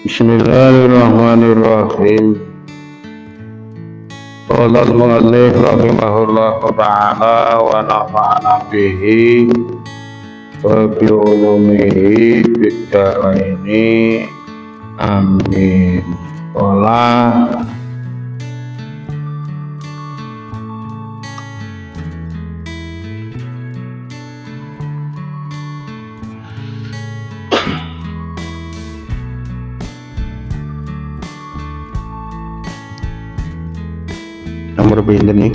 Bismillahirrahmanirrahim. Qala al-mu'allif rahimahullahu ta'ala wa nafa'ana bihi wa bi ulumihi fid dharaini amin. Qala nomor pinten nih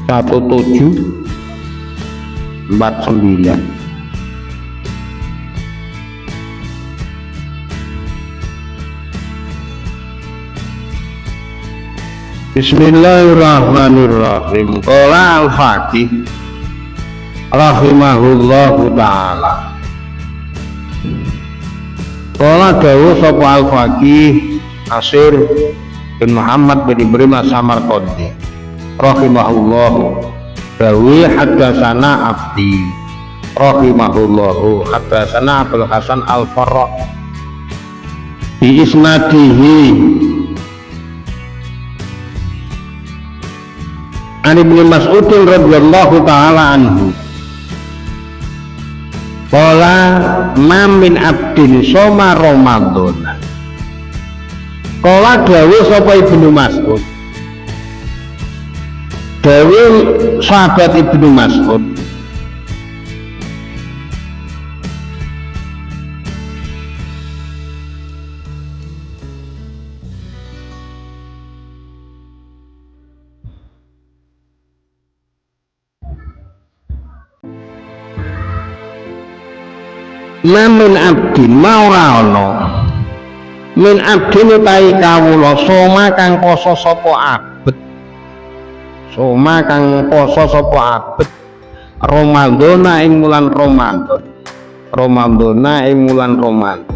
1749. Bismillahirrahmanirrahim. Qala al-Fatih rahimahullahu ta'ala. Qala dawuh sapa al-Faqih Asir bin Muhammad bin Ibrahim As-Samarqandi rahimahullahu dawi haddatsana abdi rahimahullahu haddatsana Abdul Hasan Al-Farra bi isnadihi an Ibnu Mas'ud radhiyallahu taala anhu qala ma min abdin soma Ramadan. Kala dawuh sapa Ibnu Mas'ud, dawuh sahabat Ibnu Mas'ud, namun abdin maura ono min abdin utai kawula soma kang poso sapa abet soma kang poso sapa abet Ramadhana ing wulan Ramadan Ramadhana ing wulan Ramadan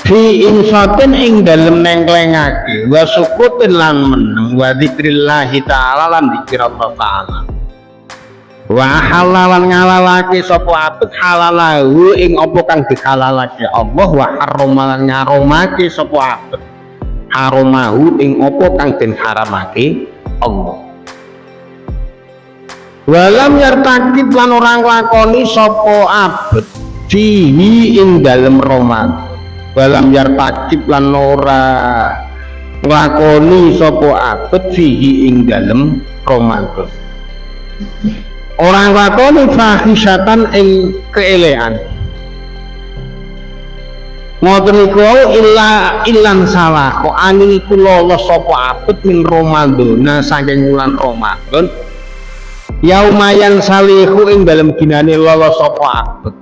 fi insatin ing dalem nengklengake wa sukutin lan meneng wa dzikrillah ta'ala lan dzikir Allah ta'ala wa halalan ngalalake sapa abet halalahu ing apa kang dihalalake Allah wa haramalan ngaromake sapa abet haramahu ing apa kang den haramake Allah walam yartakib lan ora nglakoni sapa abet fihi ing dalem Ramadan walam yartakib lan ora nglakoni sapa abet fihi ing dalem Ramadan orang lakoni fahisatan ing keelean ngoten niku ilan salah kok angin iku lolos sapa abet min Ramadhana saking wulan Ramadan yaumayan salihu ing dalem ginane lolos sapa abet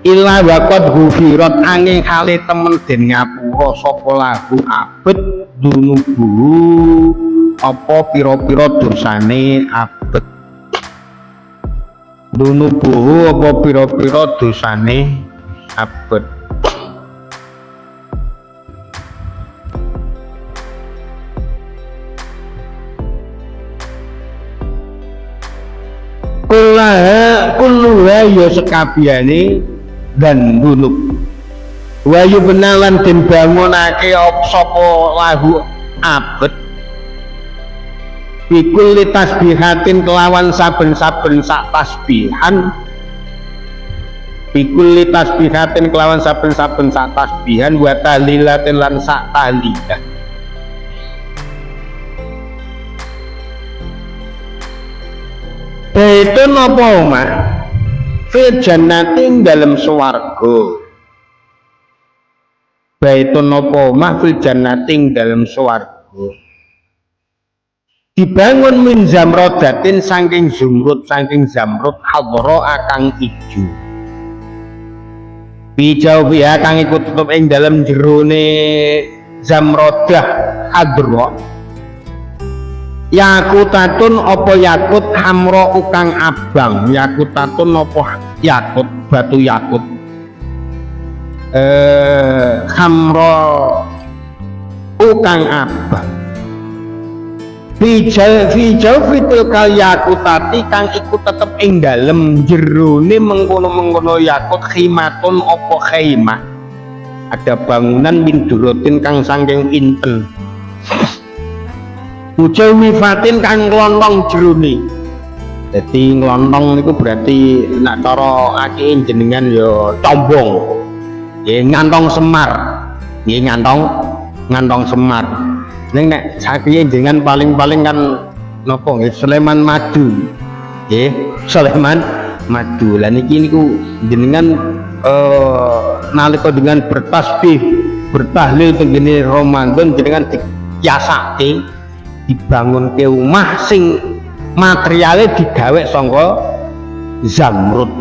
illa waqad hufirat angin kali temen den ngapura sapa lahu abet dunubu apa pira-pira dosane abet dunubuhu apa pira-pira dosane abet kulluha ya sekabiyane dan dunub wa yubnalan den bangunake sapa lahu abet bikulli tasbihatin kelawan saben-saben sak tasbihan bikulli tasbihatin kelawan saben-saben sak tasbihan wa tahlilatin lan sak tahlilah baitun apa omah fil jannatin dalam swarga baitun apa omah fil jannatin dalam swarga dibangun min zamrodatin saking zumrud saking zamrud hadra akang ijo bijau biha kang ikut tutup ing dalam jerone zamrodah hadra yakutatun opo yakut hamro ukang abang yakutatun opo yakut batu yakut hamro ukang abang fi jawfitil kal yakutati kang iku tetep ing dalem jerone mengkono-mengkono yakut khimatun apa khaimah, ada bangunan min durotin kang saking inten ujawi fatin kang nglontong jerone. Jadi nglontong niku berarti nak cara akeh jenengan ya combong nggih, ngantong semar nggih, ngantong semar. Ning nek saiki jenengan paling-paling kan napa nggih Sleman Madu nggih, Sleman Madu. Lah niki niku jenengan nalika dengan bertasbih bertahlil tenggene Ramadan jenengan dikiasake dibangunke omah sing materiale digawe saka zamrud,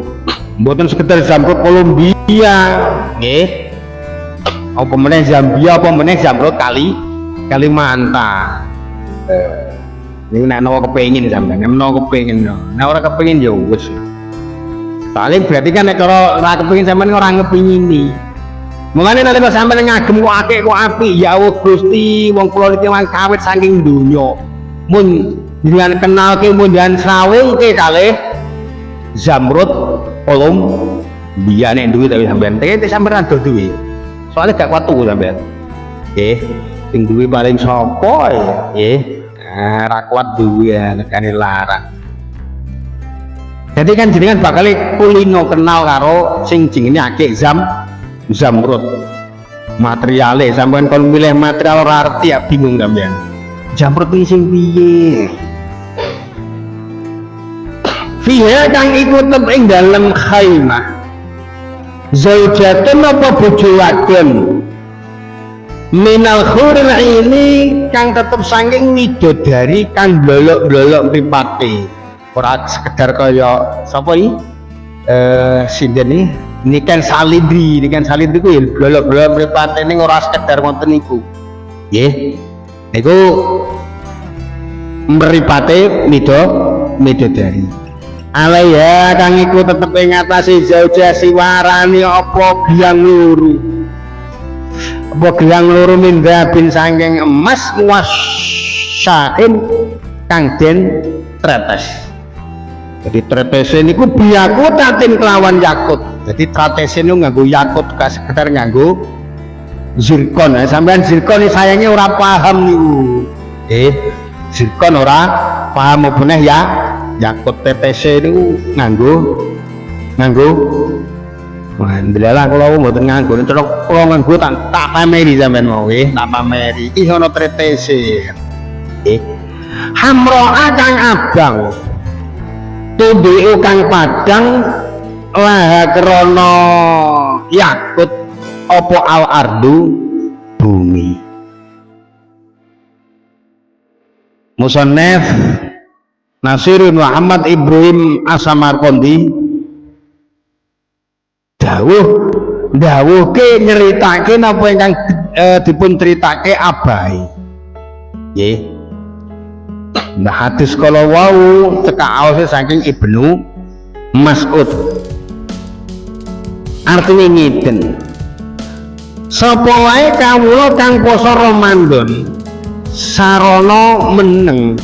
mboten sekedar zamrud Kolombia nggih, apa meneh Zambia, apa meneh zamrud Kalimantan. Niku nek nawa kepengin sampeyan, nek nawa kepengin, nek ora kepengin ya wis. Soalnya berarti kan nek cara ora kepengin sampeyan ora ngepingini. Mengane nalika sampeyan ngagem kok akeh kok apik, ya Allah Gusti, wong kula niki wong kawit saking donya. Mun dengan kenalke mundan srawengke kalih zamrud Kolombia nek duwe tapi sampeyan. Tapi sampeyan ado duwe. Soalnya gak kuat tuku sampeyan. Nggih. Sing duwe paling sapa ya nggih, ra kuat duwe nekane larang. Jadi kan jenengan bakal kulino kenal karo sing jenenge akeh zamrud materiale, sampean kon milih material ora arti ya bingung sampean. Zamrud iki sing piye? Fiha kang iku tetep ing dalem khaimah zaujatun apa bojo wadon minal khuril ini kang tetep saking widodari kang blolok-blolok mripate, ora sekedar kaya sapa iki sinden ini kan salidri ku ya blolok-blolok mripate ning ora sekedar ngoten niku nggih. Niku mripate midodari alaya kang iku tetep ing atase zauja siwarani apa biang luru, apa gelang loro mindabin saking emas wasyakin kang den tretes. Jadi tretese niku biaku tatin kelawan yakut. Jadi tretese niku nganggo yakut gak sekedar nganggo zirkon. Sampean zirkon iki sayangnya ora paham niku. Zirkon ora paham apa meneh ya yakut tretese niku nganggo alhamdulillah kula mboten nganggo, terus kula nganggo tak pameri sampean mau nggih, tak pameri. Iki ana tretese. Nggih. Hamroa kang abang. Tunduke kang padang lah krana yakut apa al ardu bumi. Musannaf Nasirun Muhammad Ibrahim As-Samarqandi dawuhke nyeritake napa ingkang dipun critake abahe nggih. Nah hadis kala wau cekak awase saking Ibnu Mas'ud artine ngeten, sapa wae kawula kang poso Ramadan sarana meneng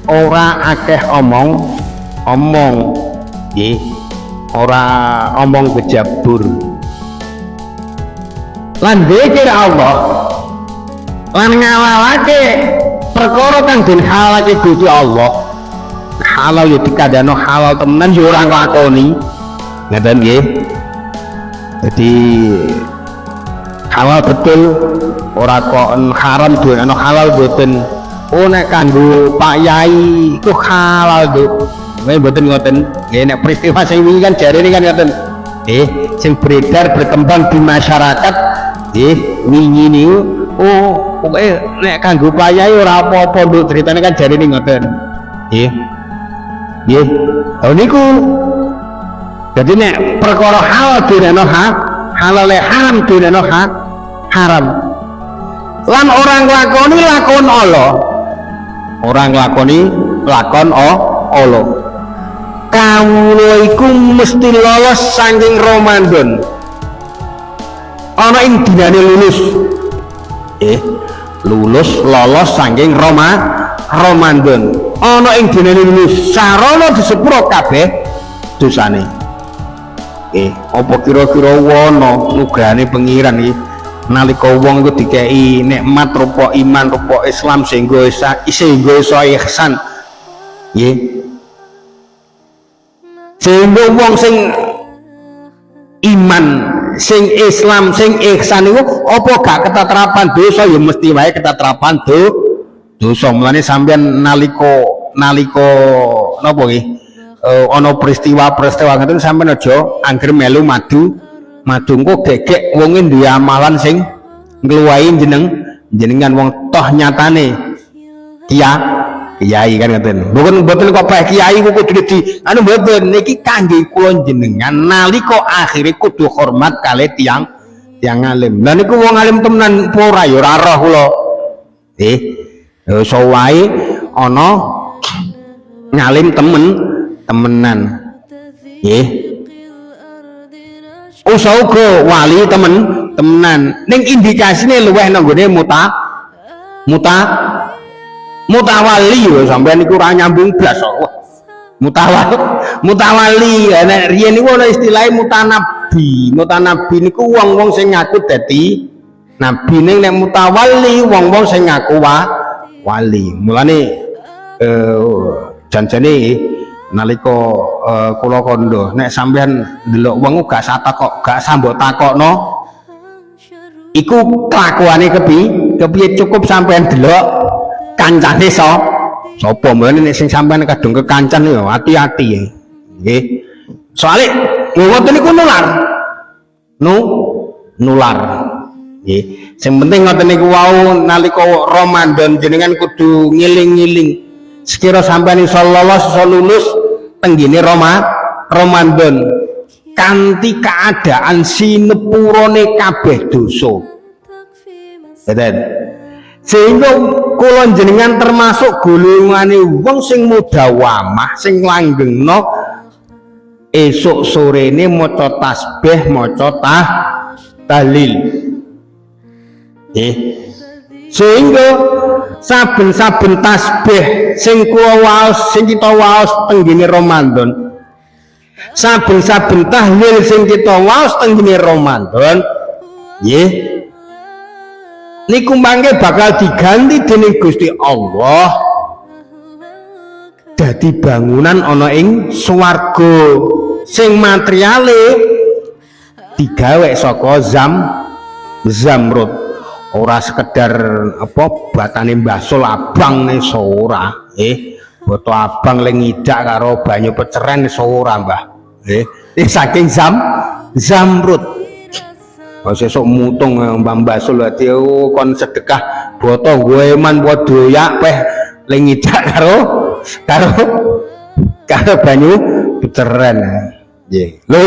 ora akeh omong nggih, ora omong bejabur lan dzikir Allah lan ngawalake perkara kang den halalake Gusti Allah. Halal ya dikandano halal temenan ya ora nglakoni ngeten nggih. Jadi halal betul, ora kok haram dono halal boten. Oh nek kanggo Pak Yai iku halal Nduk. Mboten ngoten. Nggih nek peristiwa sing wingi kan jarene kan ngoten. Sing beredar berkembang di masyarakat wingi niku oh pokoke nek kanggo Pak Yai ora apa-apa Nduk, ceritane kan jarene ngoten. Nggih. Niku. Jadi nek perkara halal dineno halal haram dineno haram. Lan orang nglakoni lakon Allah. Orang nglakoni lakon Allah. Kawula iku mesti lolos saking Ramadan. Ana ing dinane lulus. Lolos saking Ramadan ana ing dinane lulus sarana disepuro kabeh dosane. Apa kira-kira wono nugrahane pengiran iki nalika wong iku dikei nikmat rupa iman rupa Islam sehingga iso ihsan nggih sehingga wong sing iman sing Islam sing ihsan iku apa gak ketatrapan dosa ya mesti wae ketatrapan dosa. Mulane sampeyan nalika napa nggih ana peristiwa ngoten sampeyan aja angger melu madu engko gegek wonge duwe amalan sing ngluwahi jenengan wong toh nyatane kiai kan ngoten. Mboten kok bae kiai kudu di anu mboten niki kangge kula jenengan nalika akhire kudu hormat kalih tiyang alim. Lah niku wong alim temenan ora ya ora roh kula. So wae ana ngalim temenan. Nggih. Uga wali temenan. Ning indikasine luweh nang gone mutawali lho sampeyan niku ora nyambung blas kok. Mutawali nek riyen niku ana istilahe mutanabi niku wong-wong sing ngaku dadi nabi. Ning nek mutawali wong-wong sing ngaku wali. Mulane janjane nalika kula kandha nek sampeyan ndelok wong gak sambok takokno iku kelakuane kepiye cukup sampeyan delok kancane sapa. Mulane nek sing sampeyan kadung kekancan ya hati-hati nggih. Soale ngoten niku nular nggih. Sing penting ngoten niku wau nalika Ramadan jenengan kudu ngiling-ngiling sekira sampeyan insyaallah lulus tenggene Ramadan kanthi keadaan sinepurane kabeh dosa. Sehingga kula jenengan termasuk golongane wong sing mudawamah sing langgengno esuk sorene maca tasbih maca tahlil. Sehingga saben-saben tasbih sing kita waos tenggene Ramadan, saben-saben tahlil sing kita waos tenggene Ramadan, nggih niku mangke bakal diganti dening Gusti Allah dadi bangunan ana ing swarga sing materiale digawe saka zamrud. Ora sekedar apa batane mbasol abang ning ora boto abang le ngidak karo banyu peceren ora Mbah saking zamrud. Sesuk mutung Mbah Mbasol ati kon sedekah boto gue eman padha doyak peh le ngidak karo banyu peceren nggih. Lho